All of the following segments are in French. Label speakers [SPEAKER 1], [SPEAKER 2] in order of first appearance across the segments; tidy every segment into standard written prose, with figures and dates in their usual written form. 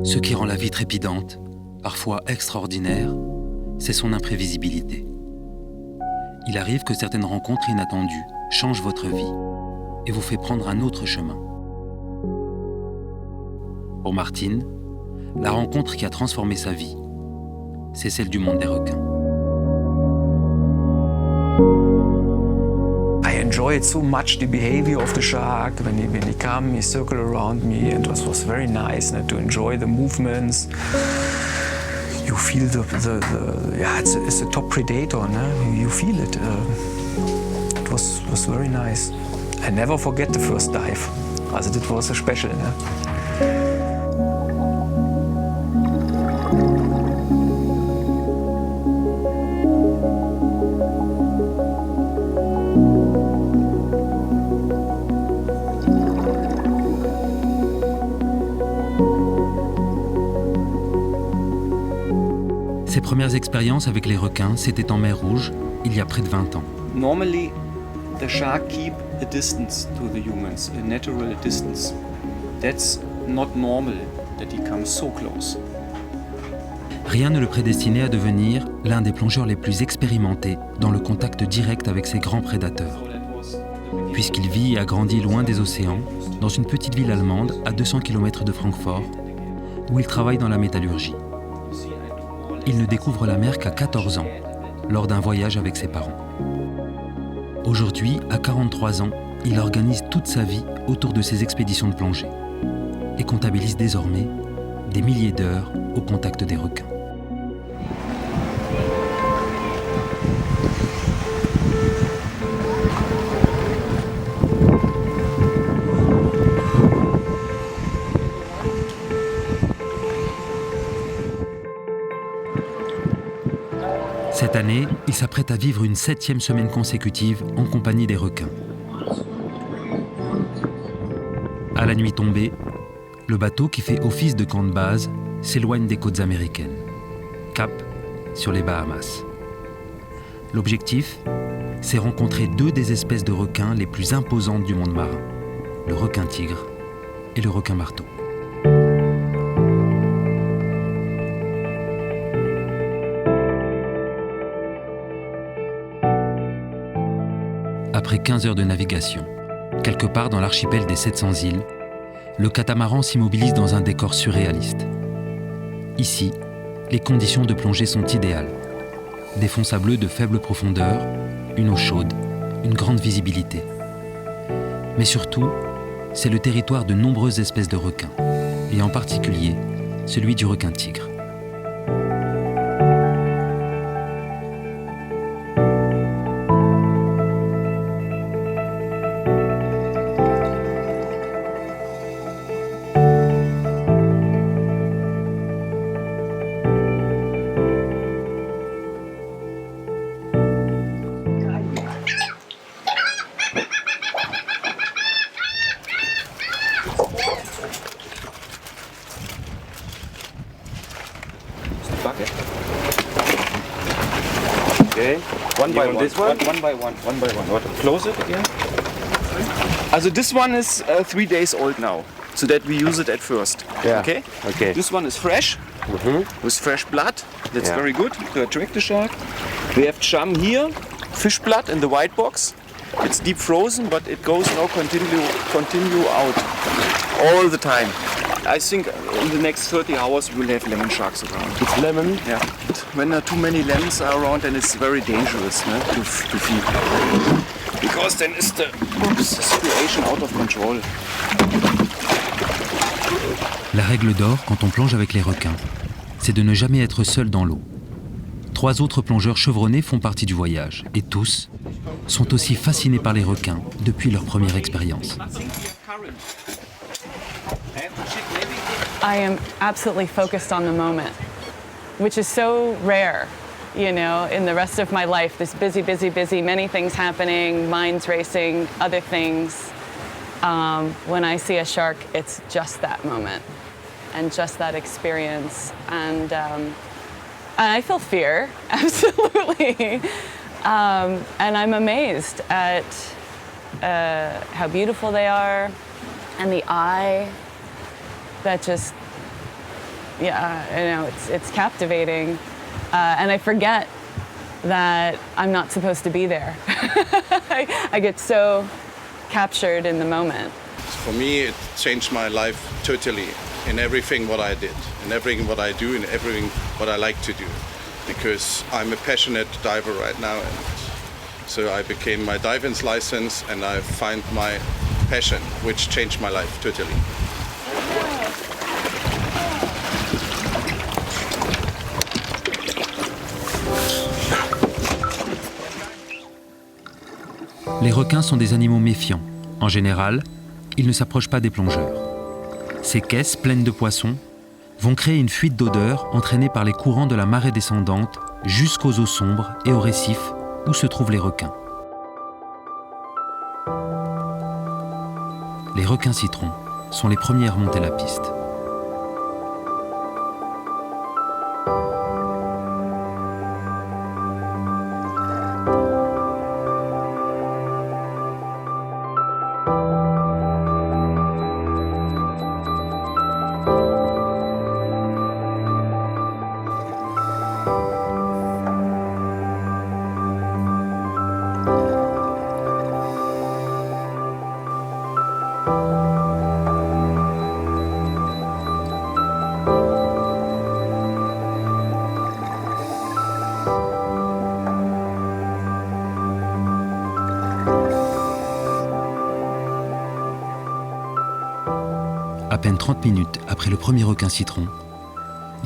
[SPEAKER 1] Ce qui rend la vie trépidante, parfois extraordinaire, c'est son imprévisibilité. Il arrive que certaines rencontres inattendues changent votre vie et vous fait prendre un autre chemin. Pour Martine, la rencontre qui a transformé sa vie, c'est celle du monde des requins.
[SPEAKER 2] I enjoyed so much the behavior of the shark. When he come, he circle around me, and it was very nice to enjoy the movements. You feel it's a top predator. No? You feel it. It was very nice. I never forget the first dive. Also that was a special. No?
[SPEAKER 1] Ses premières expériences avec les requins, c'était en mer Rouge, il y a près de 20 ans.
[SPEAKER 3] Normally, the shark keep a distance to the humans, a natural distance. That's not normal that he comes so close.
[SPEAKER 1] Rien ne le prédestinait à devenir l'un des plongeurs les plus expérimentés dans le contact direct avec ces grands prédateurs. Puisqu'il vit et a grandi loin des océans, dans une petite ville allemande à 200 km de Francfort, où il travaille dans la métallurgie. Il ne découvre la mer qu'à 14 ans, lors d'un voyage avec ses parents. Aujourd'hui, à 43 ans, il organise toute sa vie autour de ses expéditions de plongée et comptabilise désormais des milliers d'heures au contact des requins. Cette année, il s'apprête à vivre une 7e semaine consécutive en compagnie des requins. À la nuit tombée, le bateau qui fait office de camp de base s'éloigne des côtes américaines. Cap sur les Bahamas. L'objectif, c'est rencontrer 2 des espèces de requins les plus imposantes du monde marin, le requin tigre et le requin marteau. Après 15 heures de navigation, quelque part dans l'archipel des 700 îles, le catamaran s'immobilise dans un décor surréaliste. Ici, les conditions de plongée sont idéales. Des fonds sableux de faible profondeur, une eau chaude, une grande visibilité. Mais surtout, c'est le territoire de nombreuses espèces de requins, et en particulier celui du requin tigre.
[SPEAKER 3] Bucket. Okay. One by one. This one? One by one. One by one. What? Close it again. Also this one is 3 days old now, so that we use it at first.
[SPEAKER 4] Yeah.
[SPEAKER 3] Okay.
[SPEAKER 4] Okay.
[SPEAKER 3] This one is fresh, with fresh blood. That's
[SPEAKER 4] Yeah.
[SPEAKER 3] very good to attract the shark. We have chum here, fish blood in the white box. It's deep frozen, but it goes now continue out all the time. I think in the next 30 hours we will have lemon sharks around.
[SPEAKER 4] It's lemon.
[SPEAKER 3] Yeah. When there are too many lemons are around, then it's very dangerous to feed. Because then is the situation out of control.
[SPEAKER 1] La règle d'or quand on plonge avec les requins, c'est de ne jamais être seul dans l'eau. 3 autres plongeurs chevronnés font partie du voyage et tous sont aussi fascinés par les requins depuis leur première expérience.
[SPEAKER 5] I am absolutely focused on the moment, which is so rare, you know, in the rest of my life. This busy, busy, busy, many things happening, minds racing, other things. When I see a shark, it's just that moment and just that experience. And I feel fear, absolutely. And I'm amazed at how beautiful they are and the eye that just Yeah, I know, it's captivating. And I forget that I'm not supposed to be there. I get so captured in the moment.
[SPEAKER 4] For me, it changed my life totally in everything what I did, in everything what I do, in everything what I like to do. Because I'm a passionate diver right now, and so I became my diving license and I find my passion, which changed my life totally.
[SPEAKER 1] Les requins sont des animaux méfiants. En général, ils ne s'approchent pas des plongeurs. Ces caisses pleines de poissons vont créer une fuite d'odeur entraînée par les courants de la marée descendante jusqu'aux eaux sombres et aux récifs où se trouvent les requins. Les requins citrons sont les premiers à remonter la piste. À peine 30 minutes après le premier requin citron,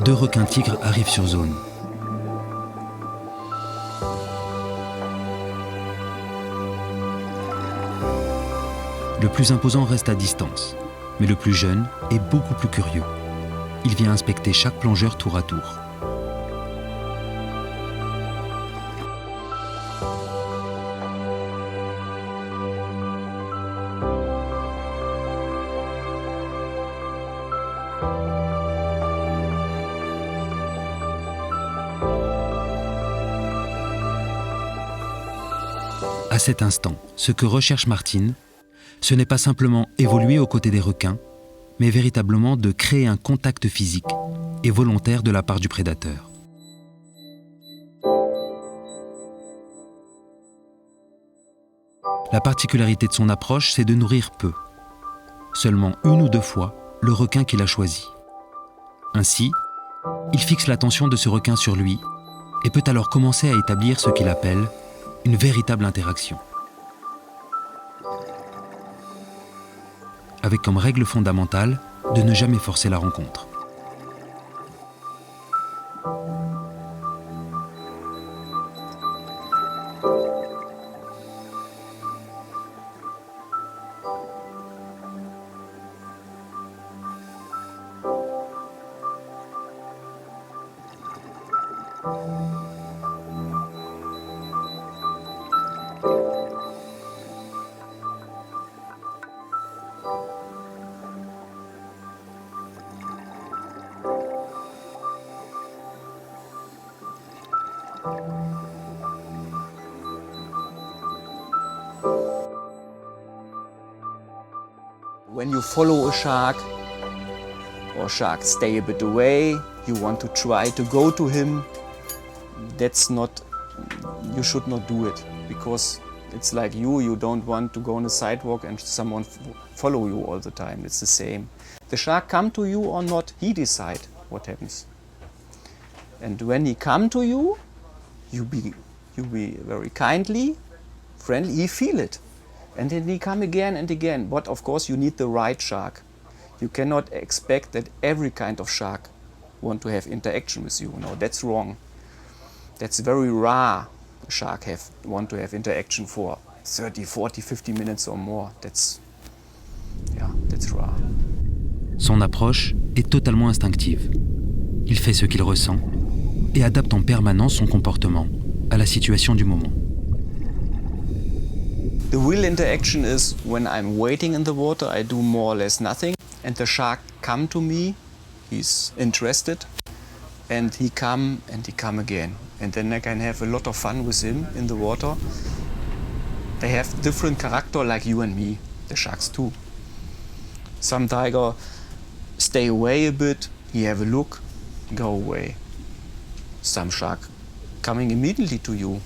[SPEAKER 1] 2 requins tigres arrivent sur zone. Le plus imposant reste à distance, mais le plus jeune est beaucoup plus curieux. Il vient inspecter chaque plongeur tour à tour. À cet instant, ce que recherche Martine, ce n'est pas simplement évoluer aux côtés des requins, mais véritablement de créer un contact physique et volontaire de la part du prédateur. La particularité de son approche, c'est de nourrir peu. Seulement 1 ou 2 fois le requin qu'il a choisi. Ainsi, il fixe l'attention de ce requin sur lui et peut alors commencer à établir ce qu'il appelle une véritable interaction. Avec comme règle fondamentale de ne jamais forcer la rencontre.
[SPEAKER 2] When you follow a shark, or sharks stay a bit away, you want to try to go to him, you should not do it, because it's like you don't want to go on a sidewalk and someone follow you all the time. It's the same. The shark come to you or not, he decide what happens. And when he come to you, you be very kindly, friendly, he feel it. And then he come again and again. But of course you need the right shark. You cannot expect that every kind of shark want to have interaction with you. No, that's wrong. That's very rare. A shark want to have interaction for 30, 40, 50 minutes or more. That's rare.
[SPEAKER 1] Son approche est totalement instinctive. Il fait ce qu'il ressent et adapte en permanence son comportement à la situation du moment.
[SPEAKER 2] The real interaction is when I'm waiting in the water, I do more or less nothing, and the shark come to me, he's interested, and he come again. And then I can have a lot of fun with him in the water. They have different character like you and me, the sharks too. Some tiger stay away a bit, he have a look, go away. Some shark coming immediately to you.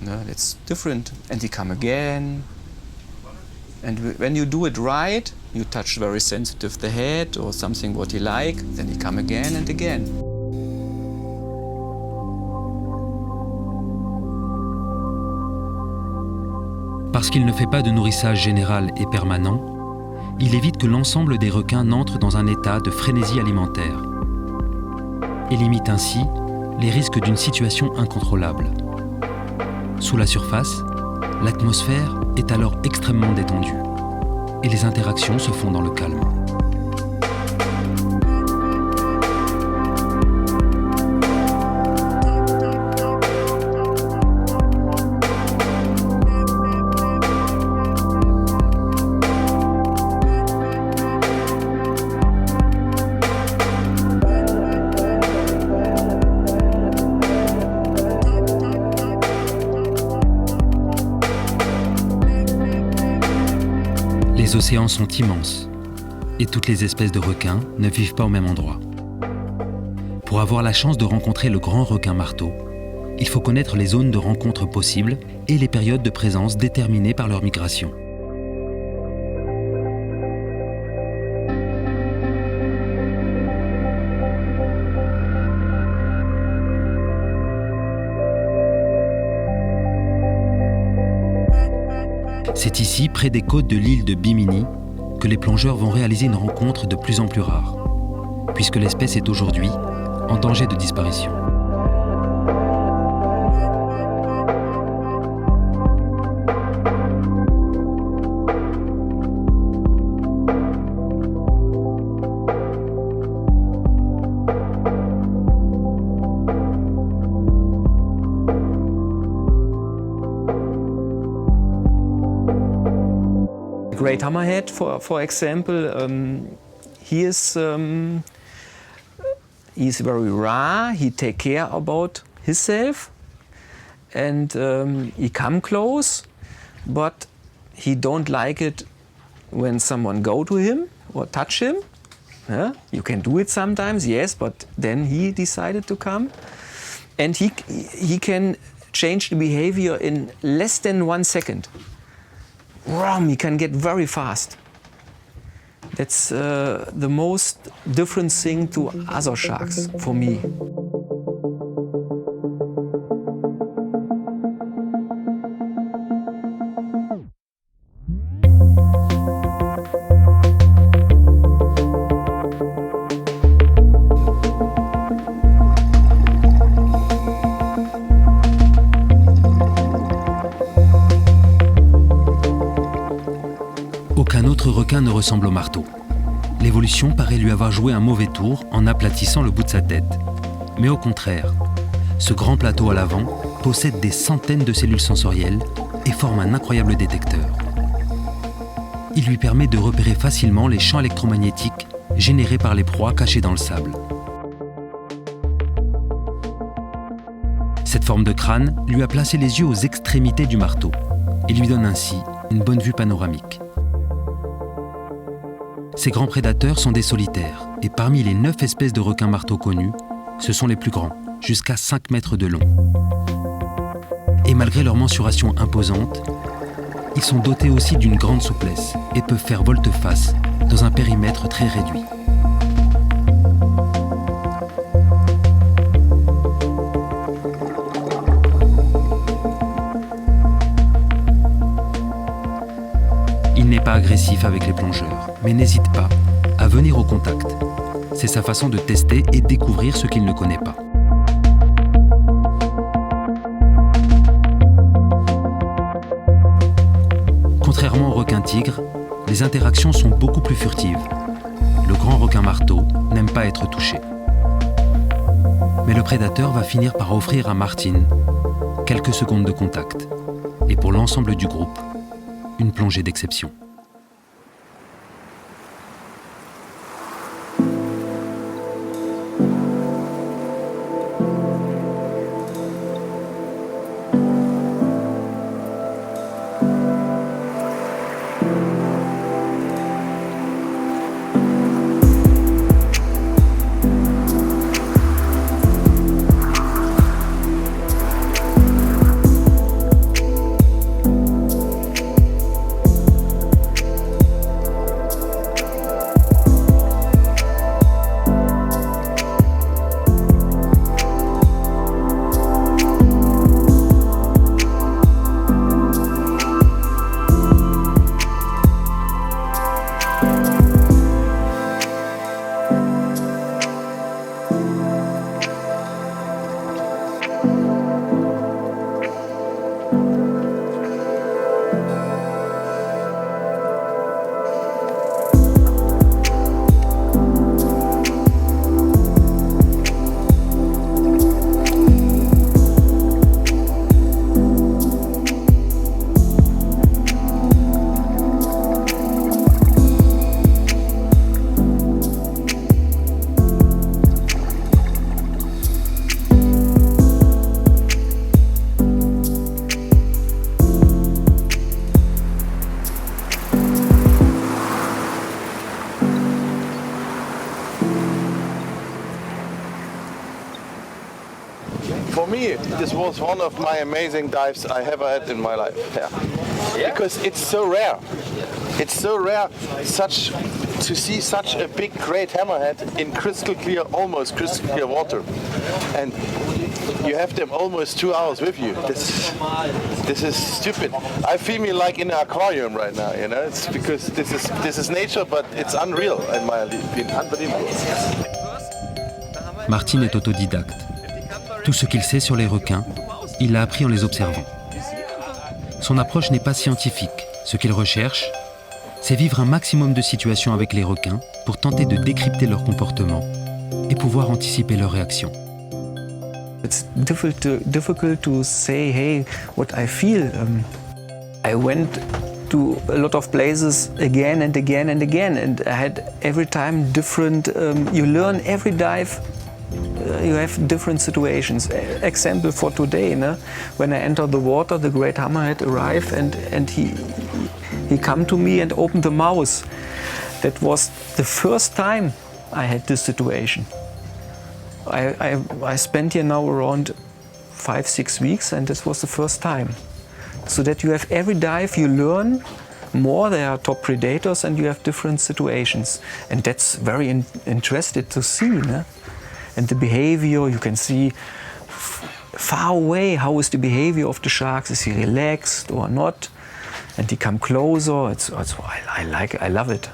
[SPEAKER 2] No, that's different. And they come again. And when you do it right, you touch very sensitive the head or something what you like, then they come again and again.
[SPEAKER 1] Parce qu'il ne fait pas de nourrissage général et permanent, il évite que l'ensemble des requins n'entrent dans un état de frénésie alimentaire et limite ainsi les risques d'une situation incontrôlable. Sous la surface, l'atmosphère est alors extrêmement détendue et les interactions se font dans le calme. Les océans sont immenses et toutes les espèces de requins ne vivent pas au même endroit. Pour avoir la chance de rencontrer le grand requin marteau, il faut connaître les zones de rencontre possibles et les périodes de présence déterminées par leur migration. C'est ici, près des côtes de l'île de Bimini, que les plongeurs vont réaliser une rencontre de plus en plus rare, puisque l'espèce est aujourd'hui en danger de disparition.
[SPEAKER 2] Great hammerhead, for example, he's very rare. He take care about himself, and he come close, but he don't like it when someone go to him or touch him. Yeah? You can do it sometimes, yes, but then he decided to come, and he can change the behavior in less than 1 second. He can get very fast. That's the most different thing to other sharks for me.
[SPEAKER 1] Aucun autre requin ne ressemble au marteau. L'évolution paraît lui avoir joué un mauvais tour en aplatissant le bout de sa tête. Mais au contraire, ce grand plateau à l'avant possède des centaines de cellules sensorielles et forme un incroyable détecteur. Il lui permet de repérer facilement les champs électromagnétiques générés par les proies cachées dans le sable. Cette forme de crâne lui a placé les yeux aux extrémités du marteau et lui donne ainsi une bonne vue panoramique. Ces grands prédateurs sont des solitaires et parmi les 9 espèces de requins marteaux connus, ce sont les plus grands, jusqu'à 5 mètres de long. Et malgré leur mensuration imposante, ils sont dotés aussi d'une grande souplesse et peuvent faire volte-face dans un périmètre très réduit. Il n'est pas agressif avec les plongeurs, mais n'hésite pas à venir au contact. C'est sa façon de tester et découvrir ce qu'il ne connaît pas. Contrairement au requin-tigre, les interactions sont beaucoup plus furtives. Le grand requin marteau n'aime pas être touché. Mais le prédateur va finir par offrir à Martin quelques secondes de contact. Et pour l'ensemble du groupe, une plongée d'exception.
[SPEAKER 4] For me, this was one of my amazing dives I ever had in my life. Yeah. Because it's so rare. It's so rare to see such a big, great hammerhead in crystal clear, almost crystal clear water. And you have them almost 2 hours with you. This is stupid. I feel me like in an aquarium right now, you know. It's because this is nature, but it's unreal in my opinion. Unbelievable.
[SPEAKER 1] Martin est autodidacte. Tout ce qu'il sait sur les requins, il l'a appris en les observant. Son approche n'est pas scientifique. Ce qu'il recherche, c'est vivre un maximum de situations avec les requins pour tenter de décrypter leur comportement et pouvoir anticiper leurs réactions.
[SPEAKER 2] It's difficult to say, hey, what I feel. I went to a lot of places again and again and again, and I had every time different. You learn every dive. You have different situations. Example for today, when I enter the water, the great hammerhead arrived and he come to me and opened the mouth. That was the first time I had this situation. I spent here now around 5-6 weeks, and this was the first time. So that you have every dive, you learn more. There are top predators, and you have different situations, and that's very interesting to see. And the behavior, you can see far away how is the behavior of the sharks. Is he relaxed or not? And he come closer. I love it.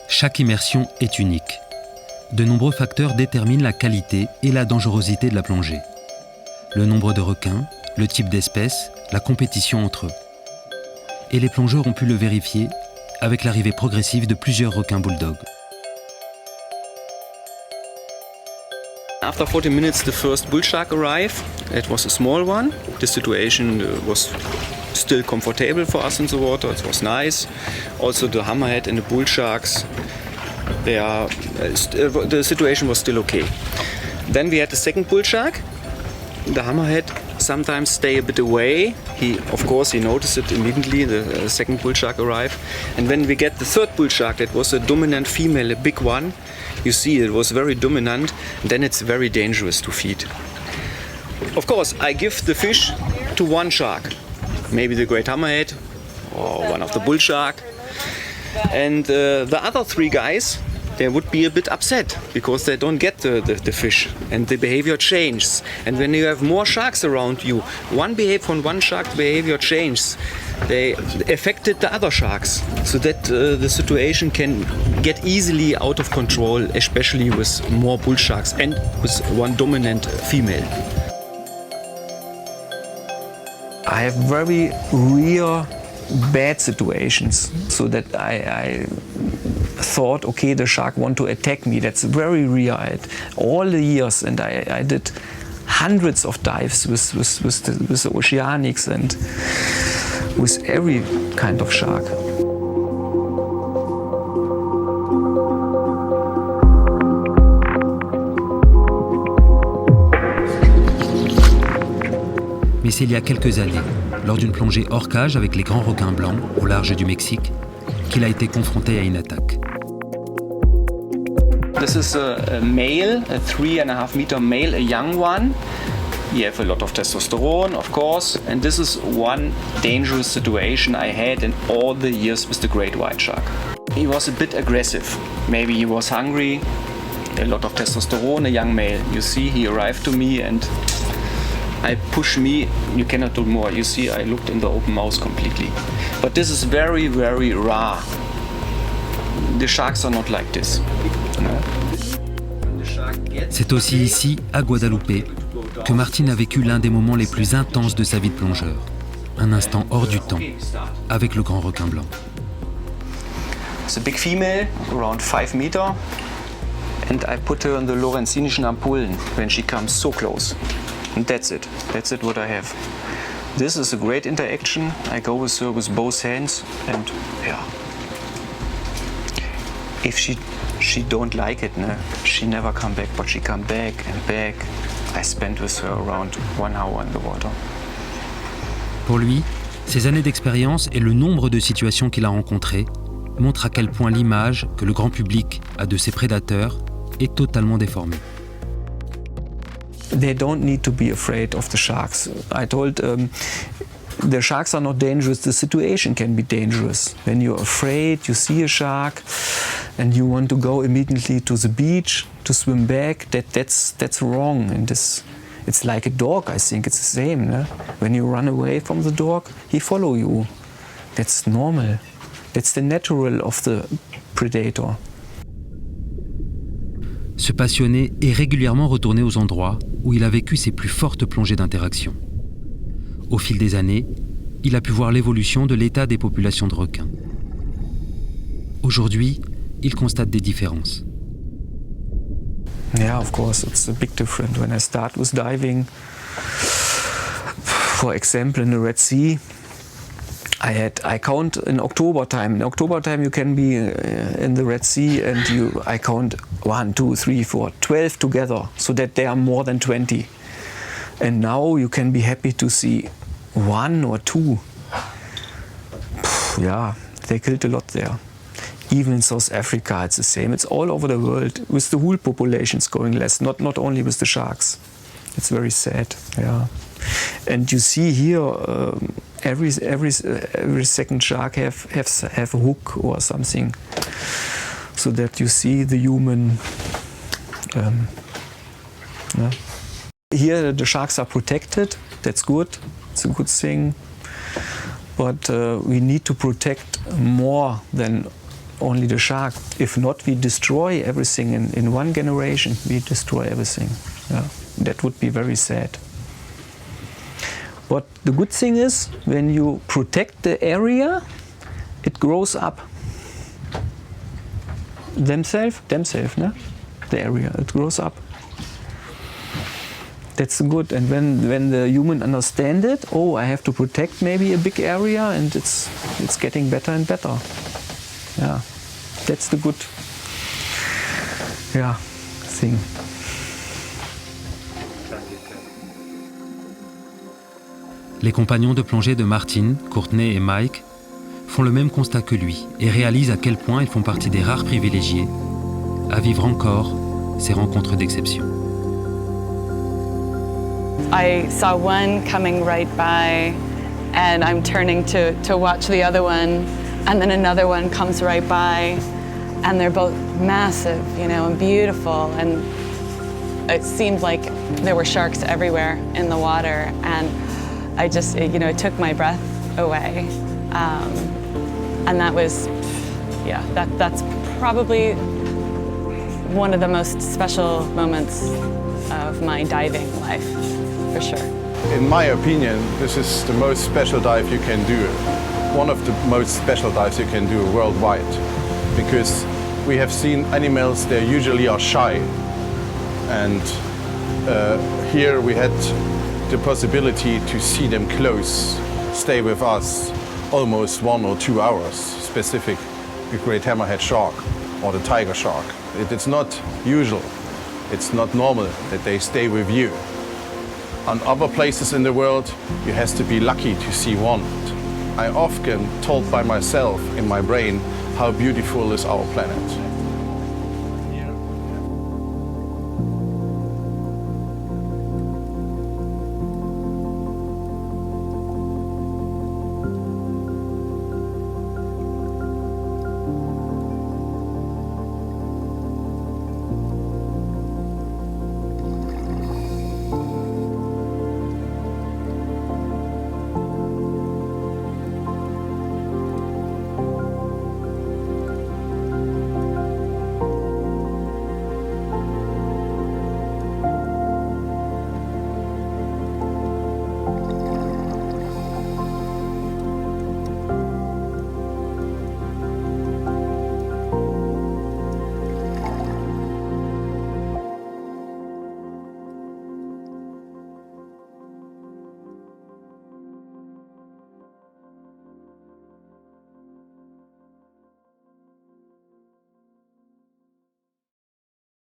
[SPEAKER 1] Chaque immersion est unique. De nombreux facteurs déterminent la qualité et la dangerosité de la plongée. Le nombre de requins, le type d'espèce, la compétition entre eux. Et les plongeurs ont pu le vérifier avec l'arrivée progressive de plusieurs requins bulldogs.
[SPEAKER 3] After 40 minutes, the first bull shark arrived. It was a small one. The situation was still comfortable for us in the water. It was nice. Also, the hammerhead and the bull sharks, the situation was still okay. Then we had the second bull shark. The hammerhead sometimes stay a bit away. He noticed it immediately. The second bull shark arrived. And when we get the third bull shark, that was a dominant female, a big one. You see, it was very dominant. Then it's very dangerous to feed. Of course, I give the fish to one shark, maybe the great hammerhead or one of the bull shark. And the other 3 guys, they would be a bit upset because they don't get the fish, and the behavior changes. And when you have more sharks around you, from one shark the behavior changes. They affected the other sharks, so that the situation can get easily out of control, especially with more bull sharks and with one dominant female.
[SPEAKER 2] I have very rare bad situations, so that I thought, okay, the shark want to attack me. That's very rare. All the years, and I did hundreds of dives with the oceanics and with every kind of shark.
[SPEAKER 1] Mais c'est il y a quelques années, lors d'une plongée hors cage avec les grands requins blancs au large du Mexique, qu'il a été confronté à une attaque.
[SPEAKER 3] This is a male, a 3.5 meter male, a young one. He have a lot of testosterone, of course, and this is one dangerous situation I had in all the years with the great white shark. He was a bit aggressive. Maybe he was hungry, a lot of testosterone, a young male. You see, he arrived to me and I push me, you cannot do more. You see, I looked in the open mouth completely. But this is very, very rare. The sharks are not like this.
[SPEAKER 1] C'est aussi ici, à Guadeloupe, que Martin a vécu l'un des moments les plus intenses de sa vie de plongeur. Un instant hors du temps, avec le grand requin blanc.
[SPEAKER 3] It's a big female, around 5 meters, and I put her in the Lorenzinischen Ampullen when she comes so close. And that's it what I have. This is a great interaction. I go with her with both hands, and yeah. If she don't like it, she never come back, but she come back and back. I spent with her around 1 hour in the water.
[SPEAKER 1] Pour lui, ses années d'expérience et le nombre de situations qu'il a rencontrées montrent à quel point l'image que le grand public a de ses prédateurs est totalement déformée.
[SPEAKER 2] they don't need to be afraid of the sharks. I told the sharks are not dangerous, the situation can be dangerous. When you're afraid, you see a shark and you want to go immediately to the beach to swim back, that's wrong. And it's like a dog, I think it's the same. No? When you run away from the dog, he follow you. That's normal. That's the natural of the predator.
[SPEAKER 1] Ce passionné est régulièrement retourné aux endroits où il a vécu ses plus fortes plongées d'interaction. Au fil des années, il a pu voir l'évolution de l'état des populations de requins. Aujourd'hui, il constate des différences.
[SPEAKER 2] Yeah, of course, it's a big difference. When I start with diving, for example, in the Red Sea, I count in October time. In October time, you can be in the Red Sea, and I count 1, 2, 3, 4, 12 together, so that there are more than 20. And now you can be happy to see 1 or 2. Yeah, they killed a lot there. Even in South Africa, it's the same. It's all over the world with the whole populations going less, not only with the sharks. It's very sad. Yeah, and you see here every second shark have a hook or something, so that you see the human. Yeah. Here the sharks are protected. That's good. It's a good thing. But we need to protect more than only the shark. If not, we destroy everything in one generation. We destroy everything. Yeah. That would be very sad. But the good thing is, when you protect the area, it grows up. Themselves, no? The area, it grows up. That's good. And when the human understand it, oh, I have to protect maybe a big area, and it's getting better and better. Yeah, that's the good, thing.
[SPEAKER 1] Les compagnons de plongée de Martin, Courtney et Mike font le même constat que lui et réalisent à quel point ils font partie des rares privilégiés à vivre encore ces rencontres d'exception.
[SPEAKER 5] I saw one coming right by, and I'm turning to watch the other one, and then another one comes right by, and they're both massive, and beautiful, and it seemed like there were sharks everywhere in the water, and I just, it took my breath away, and that was, that's probably one of the most special moments of my diving life. For sure.
[SPEAKER 4] In my opinion, this is the most special dive you can do. One of the most special dives you can do worldwide. Because we have seen animals, they usually are shy. And here we had the possibility to see them close, stay with us almost 1 or 2 hours, specific the great hammerhead shark or the tiger shark. It's not usual, it's not normal that they stay with you. On other places in the world, you have to be lucky to see one. I often told by myself in my brain how beautiful is our planet.